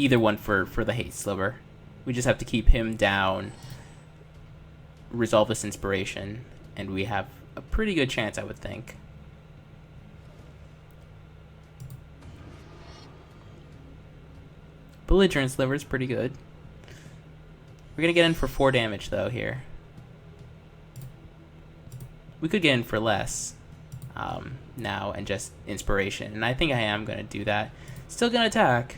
either one for the hate sliver. We just have to keep him down, resolve this inspiration, and we have a pretty good chance, I would think. Belligerent sliver is pretty good. We're gonna get in for 4 damage though here. We could get in for less now and just inspiration, and I think I am gonna do that. Still gonna attack.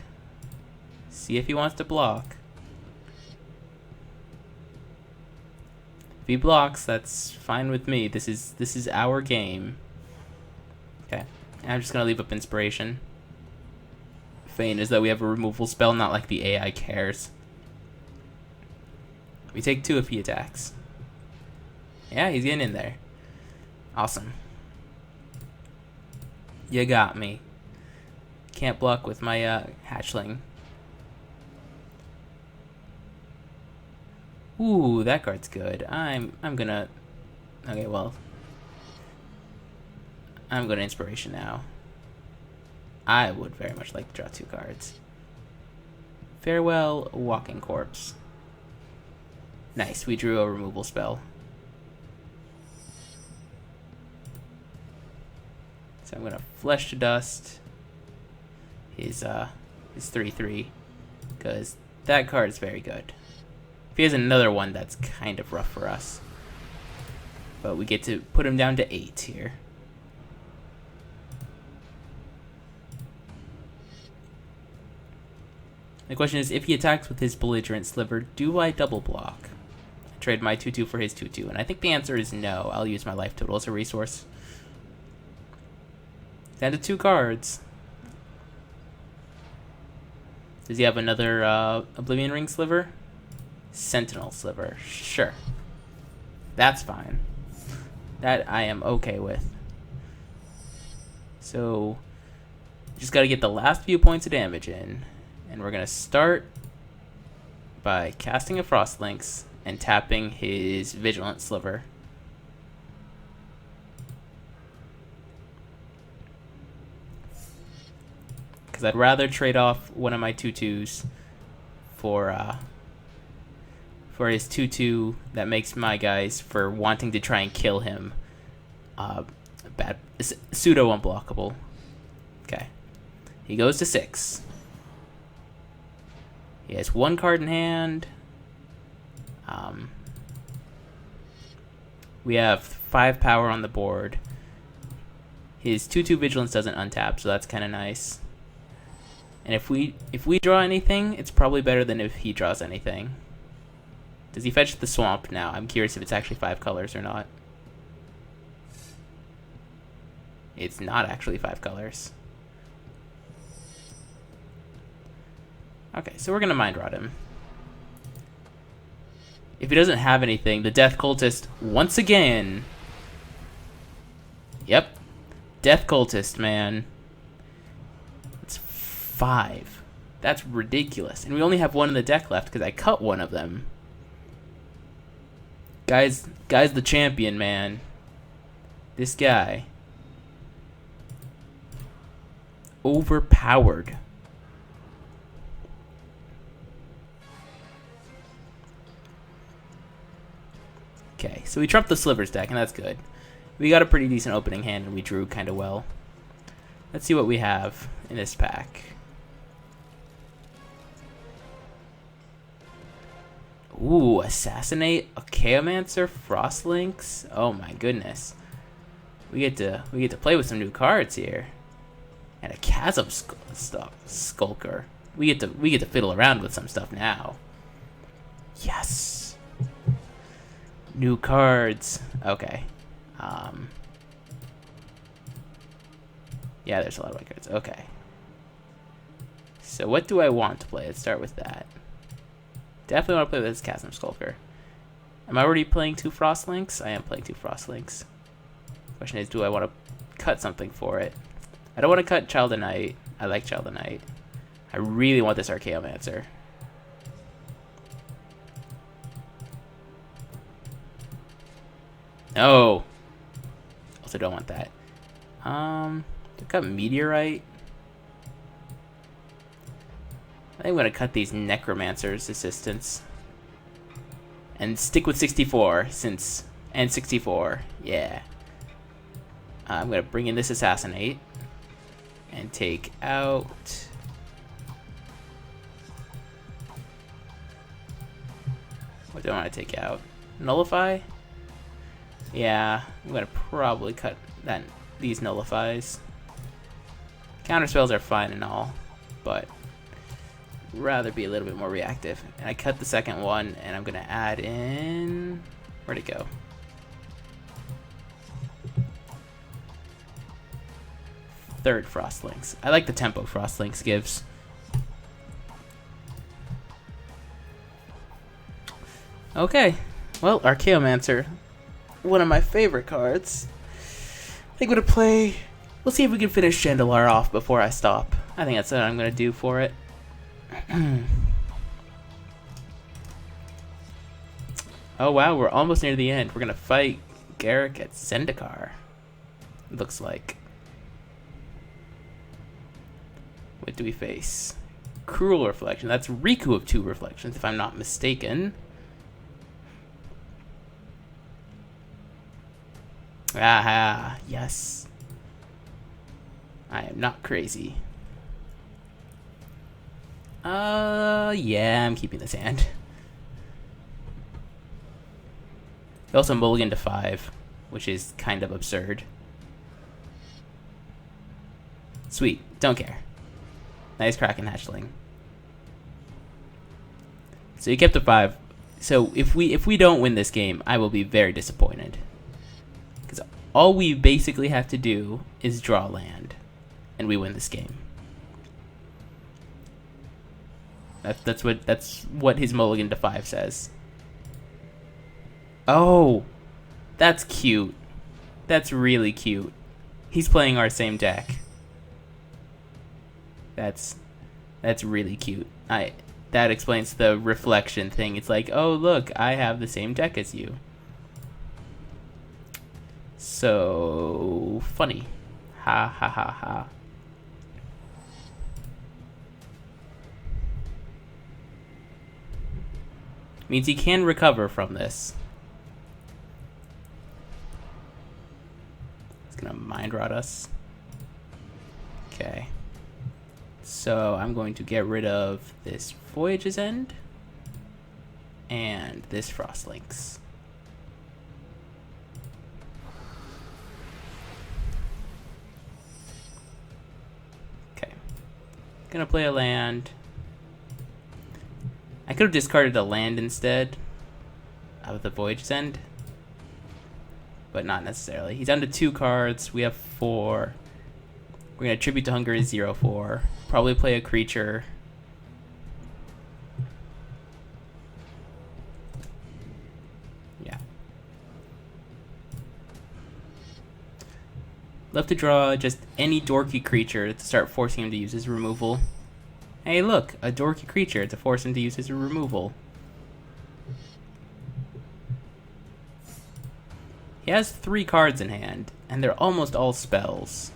See if he wants to block. If he blocks, that's fine with me. This is our game. Okay, I'm just gonna leave up inspiration. Feign as though we have a removal spell, not like the AI cares. We take 2 if he attacks. Yeah, he's getting in there. Awesome. You got me. Can't block with my hatchling. Ooh, that card's good. I'm gonna... Okay, well... I'm gonna inspiration now. I would very much like to draw 2 cards. Farewell, Walking Corpse. Nice, we drew a removal spell. So I'm gonna Flesh to Dust his 3/3, because that card is very good. If he has another one, that's kind of rough for us. But we get to put him down to 8 here. The question is, if he attacks with his Belligerent Sliver, do I double block? Trade my 2/2 for his 2/2, and I think the answer is no. I'll use my life total as a resource. Down to 2 cards. Does he have another Oblivion Ring Sliver? Sentinel Sliver. Sure. That's fine. That I am okay with. So, just gotta get the last few points of damage in. And we're gonna start by casting a Frostlinks and tapping his Vigilant Sliver. Because I'd rather trade off one of my 2/2s for his 2/2 that makes my guys for wanting to try and kill him bad, pseudo unblockable. Okay, he goes to 6. He has 1 card in hand. We have 5 power on the board. His 2/2 vigilance doesn't untap, so that's kind of nice. And if we draw anything, it's probably better than if he draws anything. Does he fetch the swamp now? I'm curious if it's actually 5 colors or not. It's not actually 5 colors. Okay, so we're gonna Mind Rot him. If he doesn't have anything, the Death Cultist once again. Yep, Death Cultist, man. It's 5. That's ridiculous, and we only have 1 in the deck left because I cut 1 of them. Guy's the champion, man. This guy. Overpowered. Okay, so we trumped the Slivers deck, and that's good. We got a pretty decent opening hand, and we drew kind of well. Let's see what we have in this pack. Ooh, Assassinate, a Chaomancer, Frostlinks. Oh my goodness. We get to play with some new cards here. And a Chasm Skulker. We get to fiddle around with some stuff now. Yes. New cards. Okay. Yeah, there's a lot of white cards. Okay. So what do I want to play? Let's start with that. Definitely want to play with this Chasm Skulker. Am I already playing 2 Frostlinks? I am playing 2 Frostlinks. Question is, do I want to cut something for it? I don't want to cut Child of Night. I like Child of Night. I really want this Archaeomancer. Oh. Also don't want that. I've got Meteorite. I think I'm gonna cut these Necromancer's assistants. And stick with 64, and 64, yeah. I'm gonna bring in this Assassinate. And take out... What do I want to take out? Nullify? Yeah, I'm gonna probably cut these nullifies. Counterspells are fine and all, but rather be a little bit more reactive. And I cut the second one, and I'm gonna add in... Where'd it go? Third Frostlinks. I like the tempo Frostlinks gives. Okay, well, Archaeomancer, one of my favorite cards. I think I'm gonna play... We'll see if we can finish Chandelar off before I stop. I think that's what I'm gonna do for it. Oh wow, we're almost near the end. We're gonna fight Garruk at Zendikar. Looks like. What do we face? Cruel Reflection. That's Riku of 2 Reflections, if I'm not mistaken. Aha, yes. I am not crazy. Yeah, I'm keeping this hand. He also mulliganed to 5, which is kind of absurd. Sweet, don't care. Nice Kraken Hatchling. So you kept the 5. So if we don't win this game, I will be very disappointed. Because all we basically have to do is draw land, and we win this game. That's what his mulligan to 5 says. Oh, that's cute. That's really cute. He's playing our same deck. That's really cute. That explains the reflection thing. It's like, oh look, I have the same deck as you. So funny. Ha ha ha ha. Means he can recover from this. He's gonna mind rot us. Okay. So I'm going to get rid of this Voyage's End and this Frostlinks. Okay. Gonna play a land. I could have discarded a land instead of the Voyage's End, but not necessarily. He's down to 2 cards. We have 4. We're going to Tribute to Hunger is 0-4. Probably play a creature. Yeah. Love to draw just any dorky creature to start forcing him to use his removal. Hey look, a dorky creature to force him to use his removal. He has 3 cards in hand, and they're almost all spells.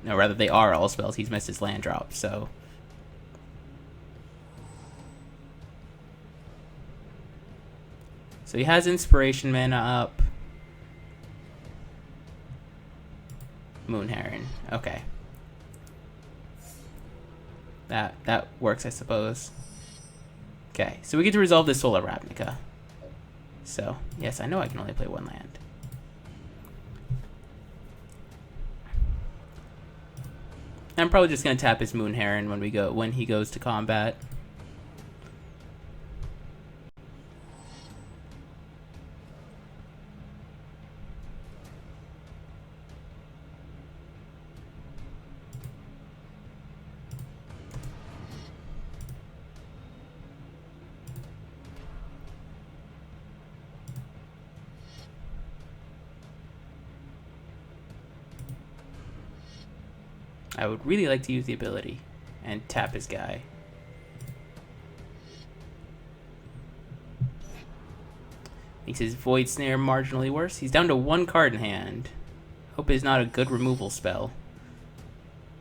No, rather they are all spells. He's missed his land drop, so... So he has Inspiration mana up. Moon Heron. Okay. That works, I suppose. Okay, so we get to resolve this Solar Ravnica. So, yes, I know I can only play 1 land. I'm probably just gonna tap his Moon Heron when he goes to combat. I would really like to use the ability and tap his guy. Makes his Void Snare marginally worse. He's down to 1 card in hand. Hope it's not a good removal spell.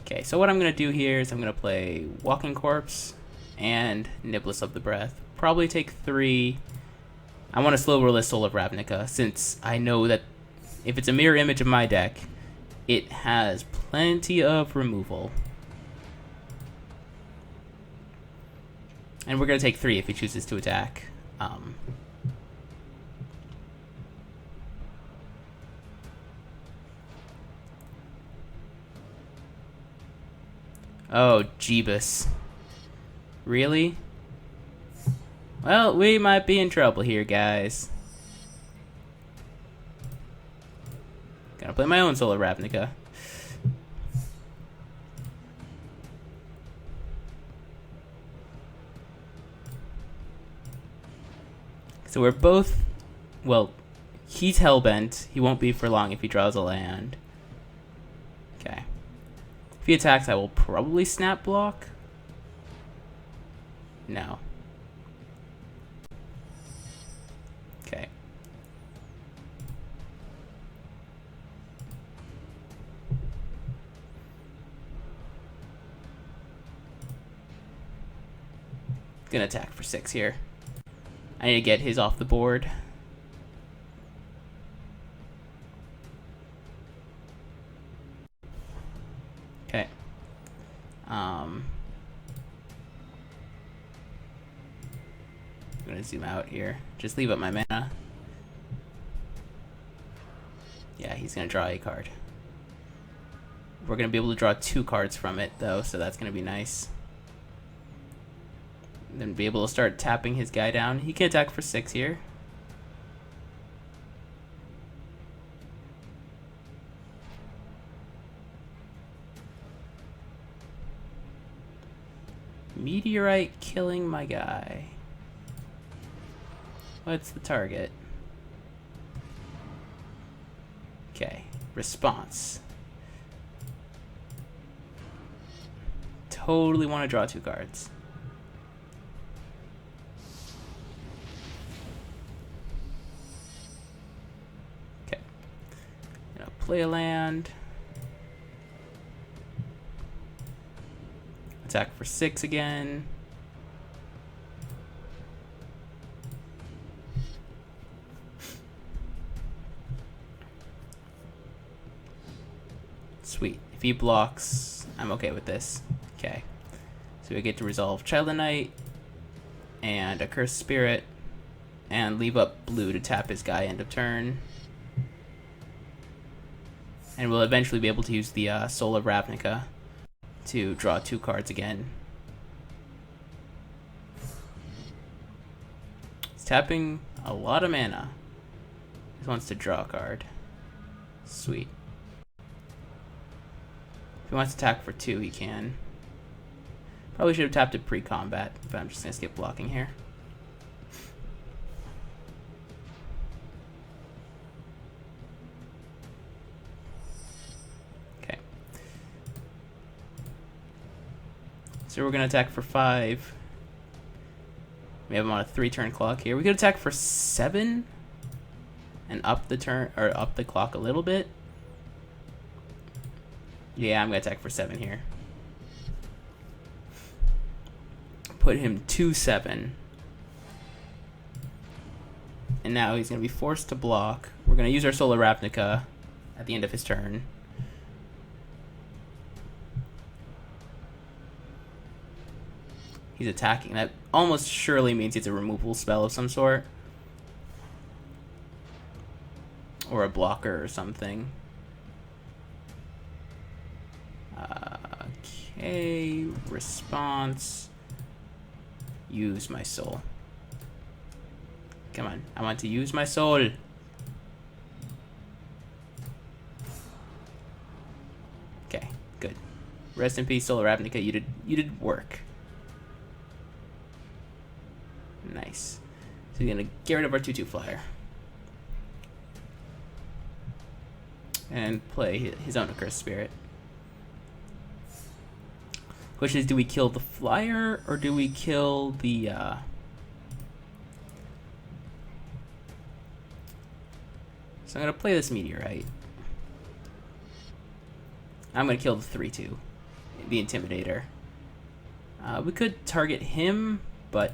Okay, so what I'm going to do here is I'm going to play Walking Corpse and Niblis of the Breath. Probably take 3. I want to slow roll this Soul of Ravnica, since I know that if it's a mirror image of my deck, it has plenty of removal. And we're going to take 3 if he chooses to attack. Oh, Jeebus. Really? Well, we might be in trouble here, guys. Gonna play my own Soul of Ravnica. So we're both... Well, he's hellbent. He won't be for long if he draws a land. Okay. If he attacks, I will probably snap block. No. Okay. Gonna attack for 6 here. I need to get his off the board. Okay. I'm gonna zoom out here. Just leave up my mana. Yeah, he's gonna draw a card. We're gonna be able to draw 2 cards from it though, so that's gonna be nice. Then be able to start tapping his guy down. He can attack for 6 here. Meteorite killing my guy. What's the target? Okay, response. Totally want to draw 2 cards. Okay. Play a land. Attack for 6 again. Sweet. If he blocks, I'm okay with this. Okay. So we get to resolve Child of Night and a Cursed Spirit and leave up blue to tap his guy end of turn. And we'll eventually be able to use the Soul of Ravnica to draw 2 cards again. He's tapping a lot of mana. He wants to draw a card. Sweet. If he wants to attack for 2, he can. Probably should have tapped it pre-combat, but I'm just going to skip blocking here. So we're going to attack for 5. We have him on a 3-turn clock here. We could attack for 7 and up the turn or up the clock a little bit. Yeah, I'm going to attack for 7 here. Put him 2/7. And now he's going to be forced to block. We're going to use our Soul of Ravnica at the end of his turn. He's attacking. That almost surely means it's a removal spell of some sort. Or a blocker or something. Okay, response. Use my soul. Come on, I want to use my soul. Okay, good. Rest in peace, Soul of Ravnica. You did work. Nice. So we're gonna get rid of our 2/2 flyer. And play his own Accursed Spirit. Question is, do we kill the flyer or do we kill the So I'm gonna play this Meteorite. I'm gonna kill the 3/2, the Intimidator. We could target him, but